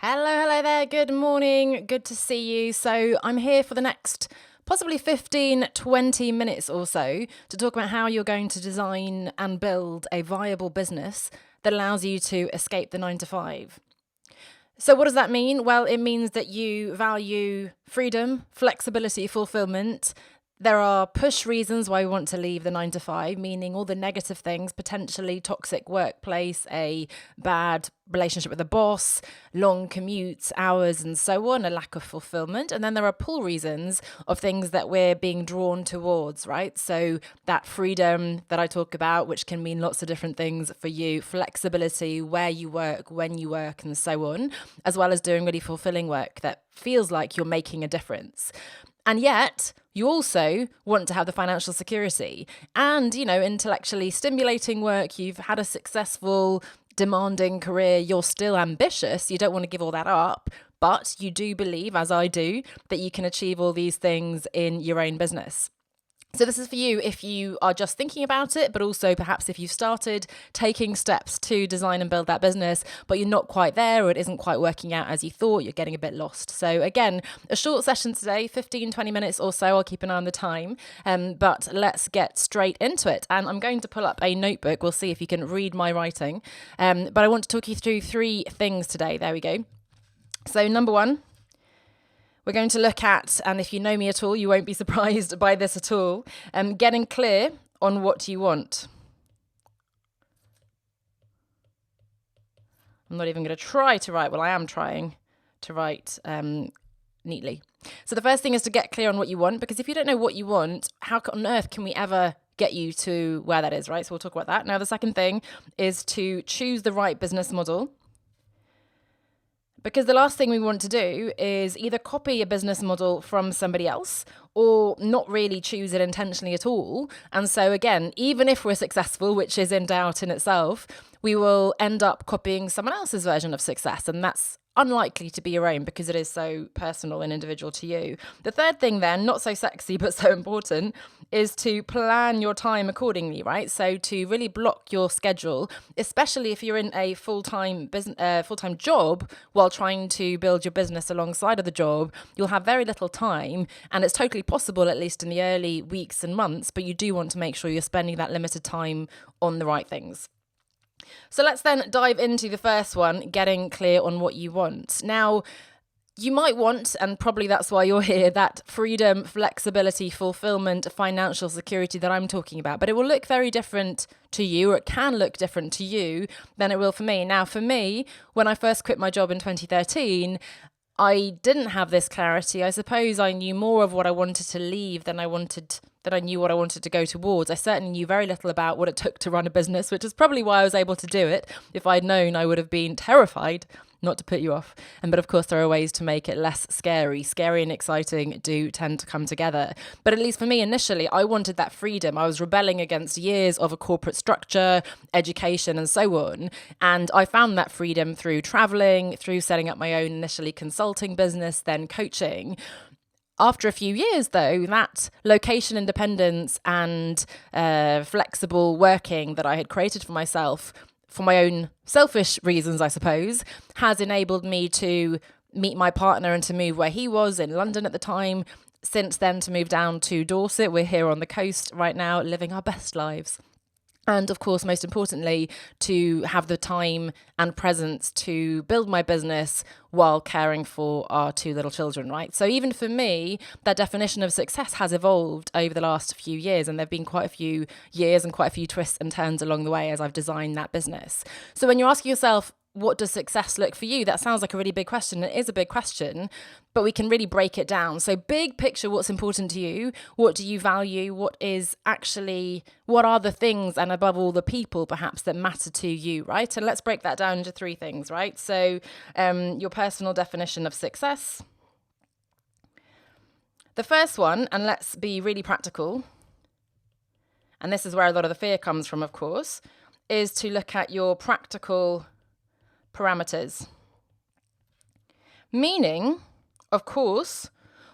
Hello there. Good morning. Good to see you. So I'm here for the next possibly 15, 20 minutes or so to talk about how you're going to design and build a viable business that allows you to escape the 9 to 5. So what does that mean? Well, it means that you value freedom, flexibility, fulfillment. There are push reasons why we want to leave the 9 to 5, meaning all the negative things, potentially toxic workplace, a bad relationship with the boss, long commutes, hours, and so on, a lack of fulfillment. And then there are pull reasons of things that we're being drawn towards, right? So that freedom that I talk about, which can mean lots of different things for you, flexibility, where you work, when you work, and so on, as well as doing really fulfilling work that feels like you're making a difference. And yet, you also want to have the financial security and, intellectually stimulating work. You've had a successful, demanding career. You're still ambitious. You don't want to give all that up, but you do believe, as I do, that you can achieve all these things in your own business. So this is for you if you are just thinking about it, but also perhaps if you've started taking steps to design and build that business, but you're not quite there or it isn't quite working out as you thought, you're getting a bit lost. So again, a short session today, 15, 20 minutes or so. I'll keep an eye on the time, but let's get straight into it. And I'm going to pull up a notebook. We'll see if you can read my writing. But I want to talk you through 3 things today. There we go. So number 1, we're going to look at, and if you know me at all, you won't be surprised by this at all, getting clear on what you want. I'm not even going to try to write, well, I am trying to write neatly. So the first thing is to get clear on what you want, because if you don't know what you want, how on earth can we ever get you to where that is, right? So we'll talk about that. Now, the second thing is to choose the right business model. Because the last thing we want to do is either copy a business model from somebody else or not really choose it intentionally at all. And so again, even if we're successful, which is in doubt in itself, we will end up copying someone else's version of success. And that's unlikely to be your own because it is so personal and individual to you. The third thing then, not so sexy, but so important, is to plan your time accordingly, right? So to really block your schedule, especially if you're in a full-time job while trying to build your business alongside of the job, you'll have very little time, and it's totally possible, at least in the early weeks and months, but you do want to make sure you're spending that limited time on the right things. So let's then dive into the first one, getting clear on what you want. Now, you might want, and probably that's why you're here, that freedom, flexibility, fulfillment, financial security that I'm talking about. But it will look very different to you, or it can look different to you than it will for me. Now, for me, when I first quit my job in 2013, I didn't have this clarity. I suppose I knew more of what I wanted to leave than I knew what I wanted to go towards. I certainly knew very little about what it took to run a business, which is probably why I was able to do it. If I'd known, I would have been terrified, not to put you off. But of course, there are ways to make it less scary. Scary and exciting do tend to come together. But at least for me, initially, I wanted that freedom. I was rebelling against years of a corporate structure, education, and so on. And I found that freedom through traveling, through setting up my own initially consulting business, then coaching. After a few years, though, that location independence and flexible working that I had created for myself, for my own selfish reasons, I suppose, has enabled me to meet my partner and to move where he was in London at the time. Since then, to move down to Dorset. We're here on the coast right now, living our best lives. And of course, most importantly, to have the time and presence to build my business while caring for our 2 little children, right? So even for me, that definition of success has evolved over the last few years, and there have been quite a few years and quite a few twists and turns along the way as I've designed that business. So when you're asking yourself, what does success look for you? That sounds like a really big question. It is a big question, but we can really break it down. So big picture, what's important to you? What do you value? What are the things, and above all, the people perhaps that matter to you, right? And let's break that down into 3 things, right? So your personal definition of success. The first one, and let's be really practical, and this is where a lot of the fear comes from, of course, is to look at your practical parameters. Meaning, of course,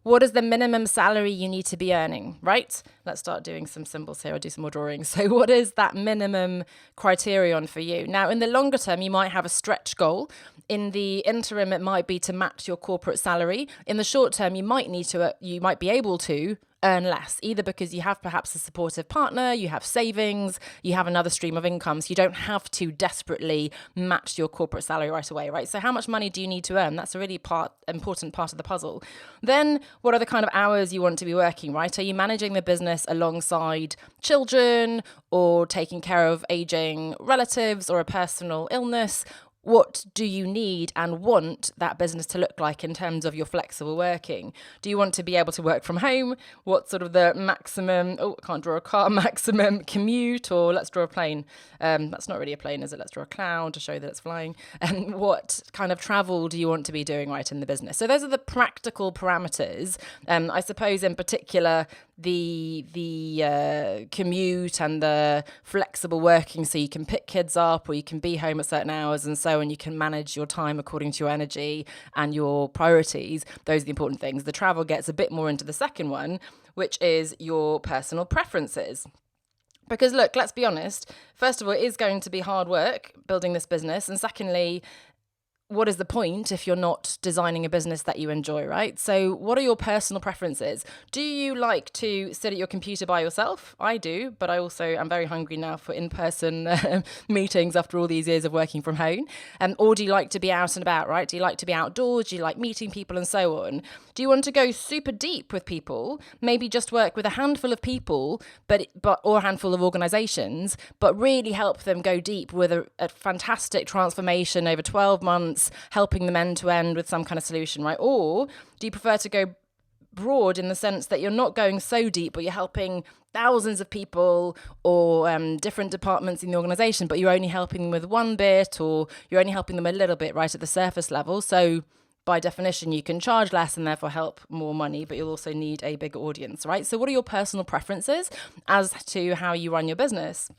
what is the minimum salary you need to be earning, right? Let's start doing some symbols here. I'll do some more drawings. So what is that minimum criterion for you? Now, in the longer term, you might have a stretch goal. In the interim, it might be to match your corporate salary. In the short term, you might be able to earn less, either because you have perhaps a supportive partner, you have savings, you have another stream of income, so you don't have to desperately match your corporate salary right away, right? So how much money do you need to earn? That's a really important part of the puzzle. Then what are the kind of hours you want to be working, right? Are you managing the business alongside children or taking care of aging relatives or a personal illness? What do you need and want that business to look like in terms of your flexible working? Do you want to be able to work from home? What's sort of the maximum, I can't draw a car, maximum commute, or let's draw a plane. That's not really a plane, is it? Let's draw a cloud to show that it's flying. And what kind of travel do you want to be doing right in the business? So those are the practical parameters. I suppose in particular, the commute and the flexible working, so you can pick kids up or you can be home at certain hours and so on, you can manage your time according to your energy and your priorities. Those are the important things. The travel gets a bit more into the second one, which is your personal preferences. Because look, let's be honest, first of all, it is going to be hard work building this business, and secondly, what is the point if you're not designing a business that you enjoy, right? So what are your personal preferences? Do you like to sit at your computer by yourself? I do, but I also am very hungry now for in-person meetings after all these years of working from home. Or do you like to be out and about, right? Do you like to be outdoors? Do you like meeting people and so on? Do you want to go super deep with people? Maybe just work with a handful of people, or a handful of organizations, but really help them go deep with a fantastic transformation over 12 months, helping them end to end with some kind of solution, right? Or do you prefer to go broad in the sense that you're not going so deep, but you're helping thousands of people or different departments in the organization, but you're only helping them with one bit, or you're only helping them a little bit right at the surface level? So by definition, you can charge less and therefore help more money, but you'll also need a bigger audience, right? So what are your personal preferences as to how you run your business?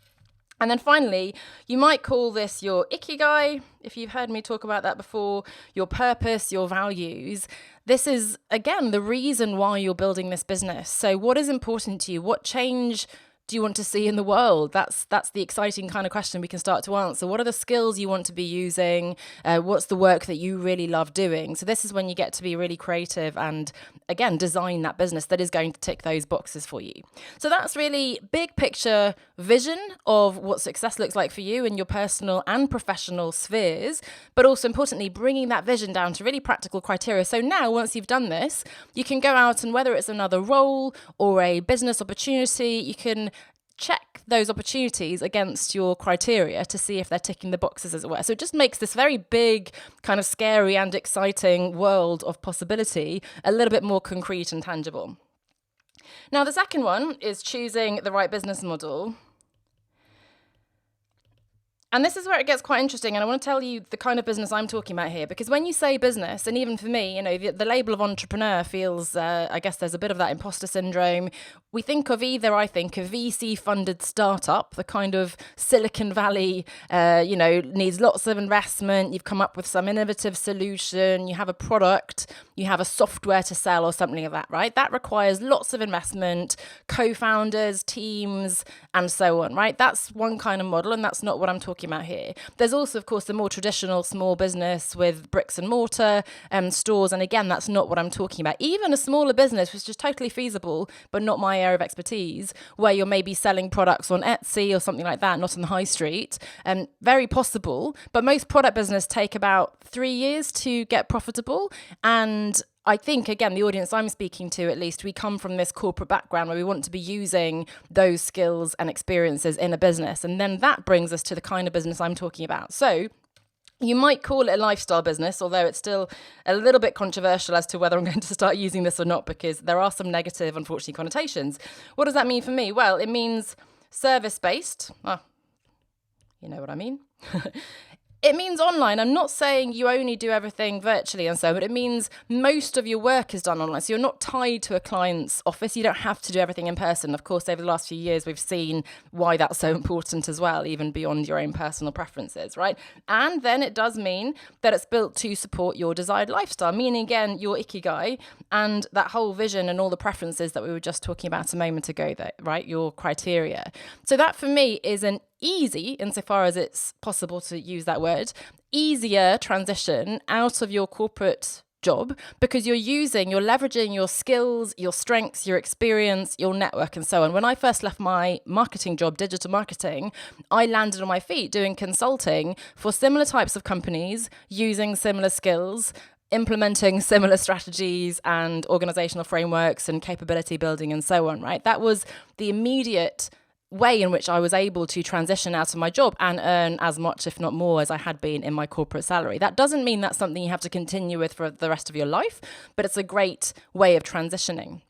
And then finally, you might call this your ikigai, if you've heard me talk about that before, your purpose, your values. This is, again, the reason why you're building this business. So what is important to you? What change do you want to see in the world? That's the exciting kind of question we can start to answer. What are the skills you want to be using? What's the work that you really love doing? So this is when you get to be really creative and, again, design that business that is going to tick those boxes for you. So that's really big picture vision of what success looks like for you in your personal and professional spheres, but also importantly, bringing that vision down to really practical criteria. So now, once you've done this, you can go out and whether it's another role or a business opportunity, you can check those opportunities against your criteria to see if they're ticking the boxes, as it were. So it just makes this very big, kind of scary and exciting world of possibility a little bit more concrete and tangible. Now, the second one is choosing the right business model. And this is where it gets quite interesting, and I want to tell you the kind of business I'm talking about here, because when you say business, and even for me, the label of entrepreneur feels, I guess there's a bit of that imposter syndrome. We think of I think a VC-funded startup, the kind of Silicon Valley, needs lots of investment. You've come up with some innovative solution, you have a product, you have a software to sell or something like that, right? That requires lots of investment, co-founders, teams, and so on, right? That's one kind of model, and that's not what I'm talking about here. There's also, of course, the more traditional small business with bricks and mortar stores, and again, that's not what I'm talking about. Even a smaller business, which is totally feasible, but not my area of expertise, where you're maybe selling products on Etsy or something like that, not on the high street, very possible, but most product business take about 3 years to get profitable. And I think, again, the audience I'm speaking to, at least, we come from this corporate background where we want to be using those skills and experiences in a business. And then that brings us to the kind of business I'm talking about. So you might call it a lifestyle business, although it's still a little bit controversial as to whether I'm going to start using this or not, because there are some negative, unfortunately, connotations. What does that mean for me? Well, it means service-based. You know what I mean. It means online. I'm not saying you only do everything virtually and so, but it means most of your work is done online. So you're not tied to a client's office. You don't have to do everything in person. Of course, over the last few years, we've seen why that's so important as well, even beyond your own personal preferences, right? And then it does mean that it's built to support your desired lifestyle, meaning, again, your ikigai and that whole vision and all the preferences that we were just talking about a moment ago, right? Your criteria. So that for me is an easy, insofar as it's possible to use that word, easier transition out of your corporate job, because you're leveraging your skills, your strengths, your experience, your network, and so on. When I first left my marketing job, digital marketing, I landed on my feet doing consulting for similar types of companies, using similar skills, implementing similar strategies and organizational frameworks and capability building and so on, right? That was the immediate way in which I was able to transition out of my job and earn as much, if not more, as I had been in my corporate salary. That doesn't mean that's something you have to continue with for the rest of your life, but it's a great way of transitioning.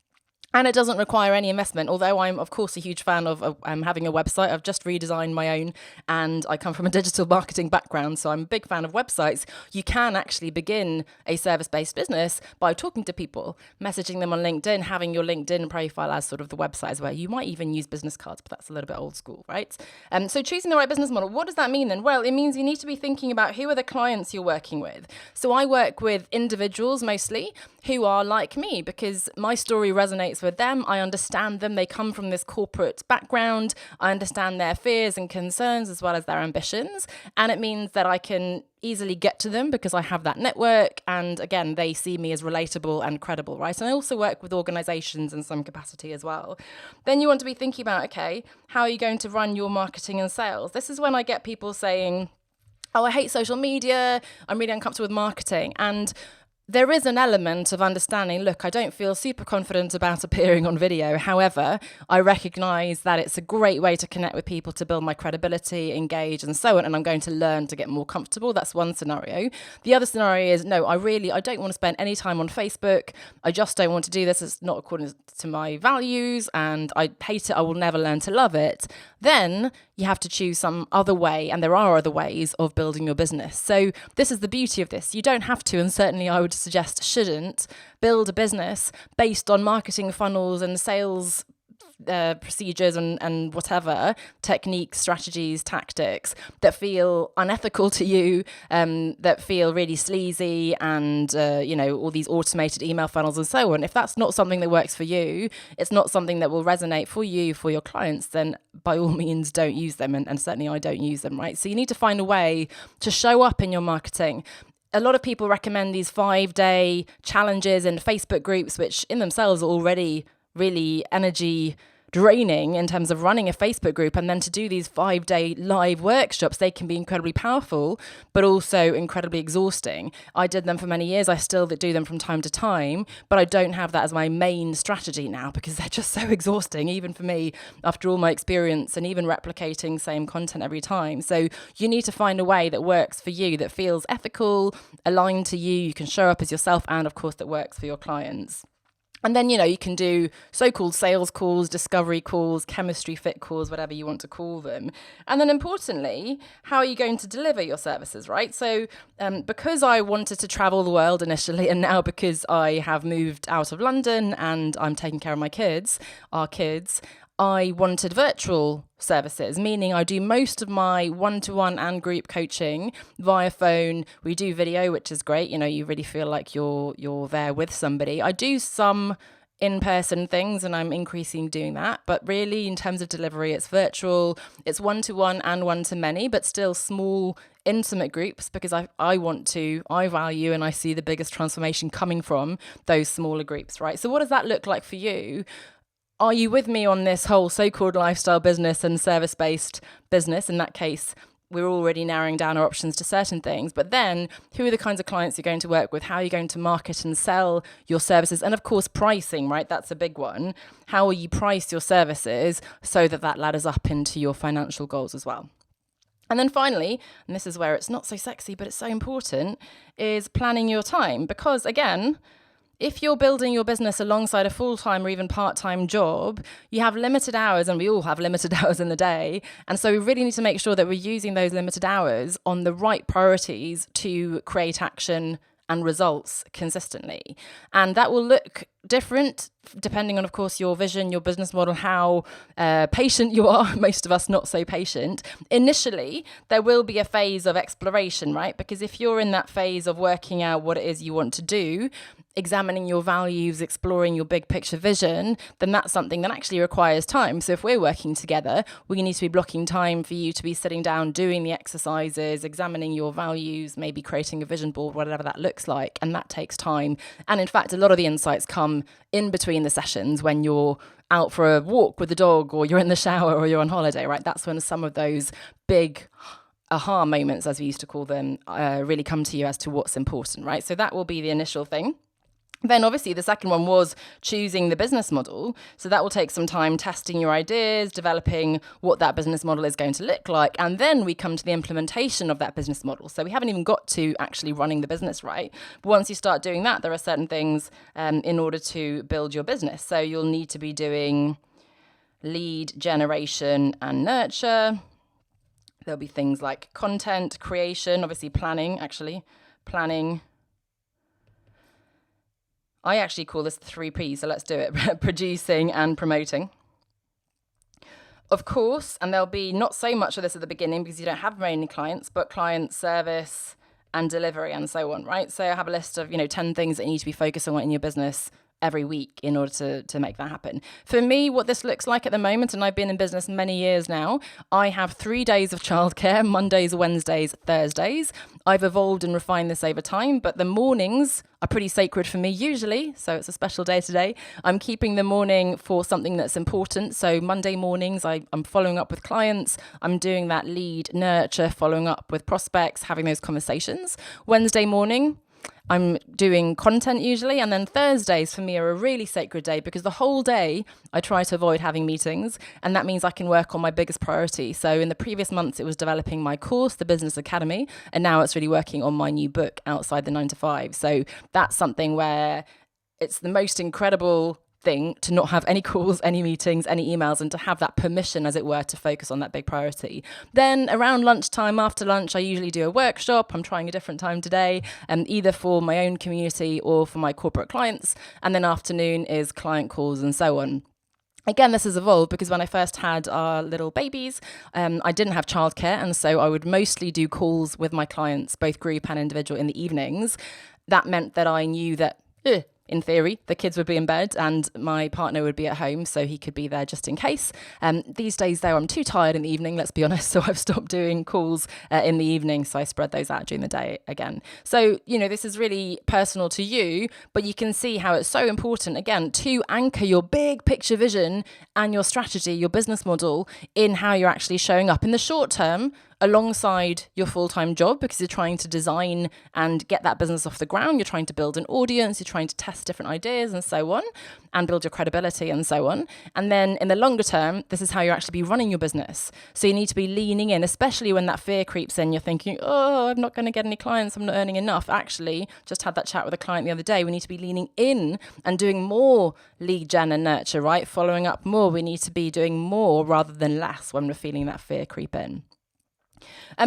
And it doesn't require any investment, although I'm, of course, a huge fan of having a website. I've just redesigned my own, and I come from a digital marketing background, so I'm a big fan of websites. You can actually begin a service-based business by talking to people, messaging them on LinkedIn, having your LinkedIn profile as sort of the website as well. You might even use business cards, but that's a little bit old school, right? So choosing the right business model, what does that mean then? Well, it means you need to be thinking about who are the clients you're working with. So I work with individuals mostly who are like me, because my story resonates with them. I understand them. They come from this corporate background. I understand their fears and concerns as well as their ambitions. And it means that I can easily get to them because I have that network. And again, they see me as relatable and credible, right? And I also work with organizations in some capacity as well. Then you want to be thinking about, okay, how are you going to run your marketing and sales? This is when I get people saying, oh, I hate social media. I'm really uncomfortable with marketing. And there is an element of understanding, look, I don't feel super confident about appearing on video. However, I recognize that it's a great way to connect with people, to build my credibility, engage, and so on. And I'm going to learn to get more comfortable. That's one scenario. The other scenario is, no, I don't want to spend any time on Facebook. I just don't want to do this. It's not according to my values and I hate it. I will never learn to love it. Then you have to choose some other way. And there are other ways of building your business. So this is the beauty of this. You don't have to, and certainly I would suggest shouldn't, build a business based on marketing funnels and sales procedures and whatever techniques, strategies, tactics that feel unethical to you, that feel really sleazy, and all these automated email funnels and so on. If that's not something that works for you, it's not something that will resonate for you, for your clients, then by all means don't use them, and certainly I don't use them, right? So you need to find a way to show up in your marketing. A lot of people recommend these 5-day challenges in Facebook groups, which in themselves are already really energy draining in terms of running a Facebook group. And then to do these 5-day live workshops, they can be incredibly powerful, but also incredibly exhausting. I did them for many years. I still do them from time to time, but I don't have that as my main strategy now because they're just so exhausting, even for me, after all my experience and even replicating same content every time. So you need to find a way that works for you, that feels ethical, aligned to you. You can show up as yourself, and of course that works for your clients. And then, you can do so-called sales calls, discovery calls, chemistry fit calls, whatever you want to call them. And then importantly, how are you going to deliver your services, right? So because I wanted to travel the world initially, and now because I have moved out of London and I'm taking care of our kids, I wanted virtual services, meaning I do most of my one-to-one and group coaching via phone. We do video, which is great. You really feel like you're there with somebody. I do some in-person things, and I'm increasing doing that. But really, in terms of delivery, it's virtual. It's one-to-one and one-to-many, but still small, intimate groups, because I value and I see the biggest transformation coming from those smaller groups, right? So what does that look like for you? Are you with me on this whole so-called lifestyle business and service-based business? In that case, we're already narrowing down our options to certain things. But then who are the kinds of clients you're going to work with? How are you going to market and sell your services? And of course, pricing, right? That's a big one. How will you price your services so that ladders up into your financial goals as well? And then finally, and this is where it's not so sexy, but it's so important, is planning your time. Because again, If you're building your business alongside a full-time or even part-time job, you have limited hours, and we all have limited hours in the day. And so we really need to make sure that we're using those limited hours on the right priorities to create action and results consistently. And that will look different depending on, of course, your vision, your business model, how patient you are. Most of us not so patient. Initially, there will be a phase of exploration, right? Because if you're in that phase of working out what it is you want to do, examining your values, exploring your big picture vision, then that's something that actually requires time. So if we're working together, we need to be blocking time for you to be sitting down, doing the exercises, examining your values, maybe creating a vision board, whatever that looks like. And that takes time. And in fact, a lot of the insights come in between the sessions when you're out for a walk with the dog, or you're in the shower, or you're on holiday, right? That's when some of those big aha moments, as we used to call them, really come to you as to what's important, right? So that will be the initial thing. Then obviously the second one was choosing the business model. So that will take some time testing your ideas, developing what that business model is going to look like. And then we come to the implementation of that business model. So we haven't even got to actually running the business, right? But once you start doing that, there are certain things in order to build your business. So you'll need to be doing lead generation and nurture. There'll be things like content creation, obviously planning. I actually call this the 3Ps, so let's do it. Producing and promoting. Of course, and there'll be not so much of this at the beginning because you don't have very many clients, but client service and delivery and so on, right? So I have a list of, 10 things that you need to be focused on in your business every week in order to make that happen. For me, what this looks like at the moment, and I've been in business many years now, I have 3 days of childcare, Mondays, Wednesdays, Thursdays. I've evolved and refined this over time, but the mornings are pretty sacred for me usually, so it's a special day today. I'm keeping the morning for something that's important. So Monday mornings, I'm following up with clients. I'm doing that lead nurture, following up with prospects, having those conversations. Wednesday morning, I'm doing content usually, and then Thursdays for me are a really sacred day because the whole day I try to avoid having meetings, and that means I can work on my biggest priority. So in the previous months, it was developing my course, the Business Academy, and now it's really working on my new book, Outside the 9 to 5. So that's something where it's the most incredible thing to not have any calls, any meetings, any emails, and to have that permission, as it were, to focus on that big priority. Then around lunchtime, after lunch, I usually do a workshop. I'm trying a different time today, either for my own community or for my corporate clients. And then afternoon is client calls and so on. Again, this has evolved because when I first had our little babies, I didn't have childcare. And so I would mostly do calls with my clients, both group and individual, in the evenings. That meant that I knew that in theory, the kids would be in bed and my partner would be at home, so he could be there just in case. These days, though, I'm too tired in the evening, let's be honest, so I've stopped doing calls in the evening, so I spread those out during the day again. So, this is really personal to you, but you can see how it's so important, again, to anchor your big picture vision and your strategy, your business model, in how you're actually showing up in the short term, alongside your full-time job, because you're trying to design and get that business off the ground. You're trying to build an audience, you're trying to test different ideas and so on, and build your credibility and so on. And then in the longer term, this is how you actually be running your business. So you need to be leaning in, especially when that fear creeps in. You're thinking, oh, I'm not going to get any clients, I'm not earning enough. Actually, just had that chat with a client the other day. We need to be leaning in and doing more lead gen and nurture, right? Following up more. We need to be doing more rather than less when we're feeling that fear creep in.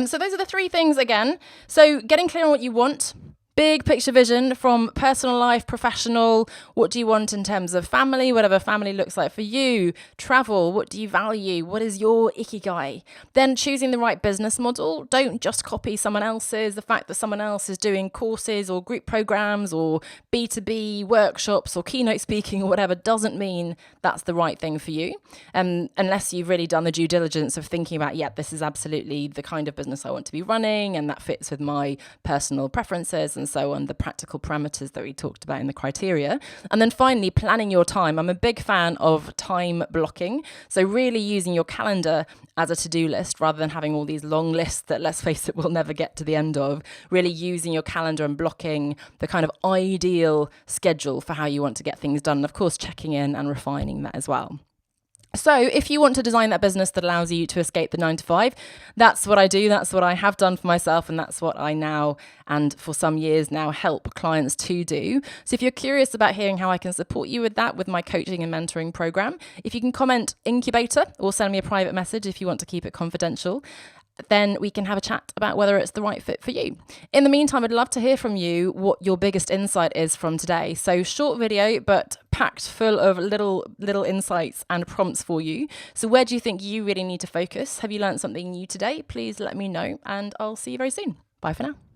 So those are the 3 things again. So getting clear on what you want, big picture vision from personal life, professional, what do you want in terms of family, whatever family looks like for you, travel, what do you value, what is your ikigai? Then choosing the right business model. Don't just copy someone else's. The fact that someone else is doing courses or group programs or B2B workshops or keynote speaking or whatever doesn't mean that's the right thing for you. Unless you've really done the due diligence of thinking about, this is absolutely the kind of business I want to be running and that fits with my personal preferences and so on, the practical parameters that we talked about in the criteria. And then finally, planning your time. I'm a big fan of time blocking. So really using your calendar as a to-do list rather than having all these long lists that, let's face it, we'll never get to the end of. Really using your calendar and blocking the kind of ideal schedule for how you want to get things done. And of course, checking in and refining that as well. So if you want to design that business that allows you to escape the 9 to 5, that's what I do. That's what I have done for myself. And that's what I now, and for some years now, help clients to do. So if you're curious about hearing how I can support you with that, with my coaching and mentoring program, if you can comment incubator or send me a private message if you want to keep it confidential, then we can have a chat about whether it's the right fit for you. In the meantime, I'd love to hear from you what your biggest insight is from today. So short video, but packed full of little insights and prompts for you. So where do you think you really need to focus? Have you learned something new today? Please let me know, and I'll see you very soon. Bye for now.